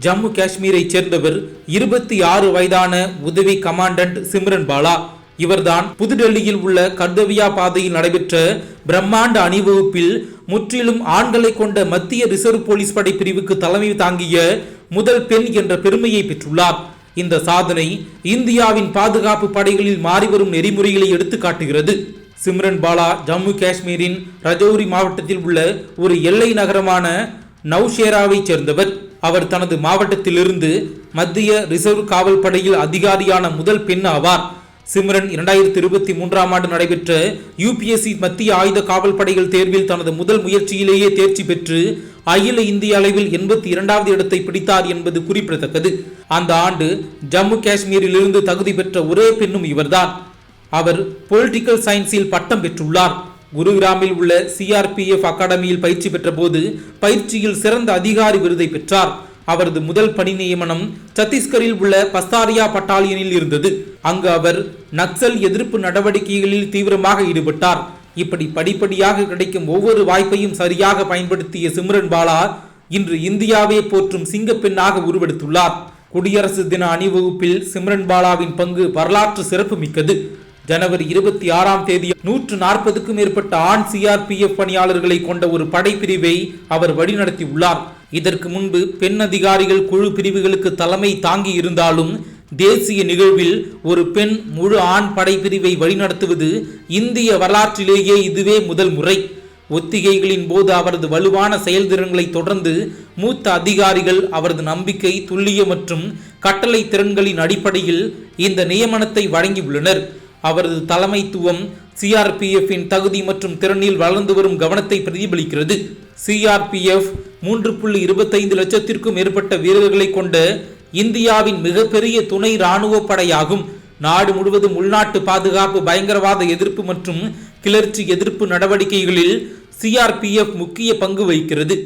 ஜம்மு காஷ்மீரை சேர்ந்தவர் 26 வயதான உதவி கமாண்டன்ட் சிம்ரன் பாலா. இவர்தான் புதுடெல்லியில் உள்ள கர்தவியா பாதையில் நடைபெற்ற பிரம்மாண்ட அணிவகுப்பில் முற்றிலும் ஆண்களை கொண்ட மத்திய ரிசர்வ் போலீஸ் படை பிரிவுக்கு தலைமை தாங்கிய முதல் பெண் என்ற பெருமையை பெற்றுள்ளார். இந்த சாதனை இந்தியாவின் பாதுகாப்பு படைகளில் மாறிவரும் நெறிமுறைகளை எடுத்து காட்டுகிறது. சிம்ரன் பாலா ஜம்மு காஷ்மீரின் ரஜௌரி மாவட்டத்தில் உள்ள ஒரு எல்லை நகரமான நவ்ஷேராவை சேர்ந்தவர். அவர் தனது மாவட்டத்திலிருந்து மத்திய ரிசர்வ் காவல் படையில் அதிகாரியான முதல் பெண் ஆவார். சிம்ரன் 2023ஆம் ஆண்டு நடைபெற்ற UPSC மத்திய ஆயுத காவல் படைகள் தேர்வில் தனது முதல் முயற்சியிலேயே தேர்ச்சி பெற்று அகில இந்திய அளவில் 82வது இடத்தை பிடித்தார் என்பது குறிப்பிடத்தக்கது. அந்த ஆண்டு ஜம்மு காஷ்மீரில் இருந்து தகுதி பெற்ற ஒரே பெண்ணும் இவர்தான். அவர் பொலிட்டிக்கல் சயின்ஸில் பட்டம் பெற்றுள்ளார். குருகிராமில் உள்ள CRPF அகாடமியில் பயிற்சி பெற்ற போது பயிற்சியில் சிறந்த அதிகாரி விருதை பெற்றார். அவரது முதல் பணி நியமனம் சத்தீஸ்கரில் உள்ள பஸ்தாரியா பட்டாலியனில் இருந்தது. அங்கு அவர் நக்சல் எதிர்ப்பு நடவடிக்கைகளில் தீவிரமாக ஈடுபட்டார். இப்படி படிப்படியாக கிடைக்கும் ஒவ்வொரு வாய்ப்பையும் சரியாக பயன்படுத்திய சிம்ரன் பாலா இன்று இந்தியாவே போற்றும் சிங்கப்பெண்ணாக உருவெடுத்துள்ளார். குடியரசு தின அணிவகுப்பில் சிம்ரன் பாலாவின் பங்கு வரலாற்று சிறப்பு மிக்கது. ஜனவரி 26ஆம் தேதி 140க்கும் மேற்பட்ட ஆண் CRPF பணியாளர்களை கொண்ட ஒரு படைப்பிரிவை அவர் வழிநடத்தியுள்ளார். இதற்கு முன்பு பெண் அதிகாரிகள் குழு பிரிவுகளுக்கு தலைமை தாங்கி இருந்தாலும் தேசிய நிகழ்வில் ஒரு பெண் முழு ஆண் படைப்பிரிவை வழிநடத்துவது இந்திய வரலாற்றிலேயே இதுவே முதல் முறை. ஒத்திகைகளின் போது அவரது வலுவான செயல்திறன்களை தொடர்ந்து மூத்த அதிகாரிகள் அவரது நம்பிக்கை, துல்லிய மற்றும் கட்டளை திறன்களின் அடிப்படையில் இந்த நியமனத்தை வழங்கியுள்ளனர். அவரது தலைமைத்துவம் CRPFின் தகுதி மற்றும் திறனில் வளர்ந்து வரும் கவனத்தை பிரதிபலிக்கிறது. CRPF 3.25 லட்சத்திற்கும் மேற்பட்ட வீரர்களை கொண்ட இந்தியாவின் மிகப்பெரிய துணை இராணுவ படையாகும். நாடு முழுவதும் உள்நாட்டு பாதுகாப்பு, பயங்கரவாத எதிர்ப்பு மற்றும் கிளர்ச்சி எதிர்ப்பு நடவடிக்கைகளில் CRPF முக்கிய பங்கு வகிக்கிறது.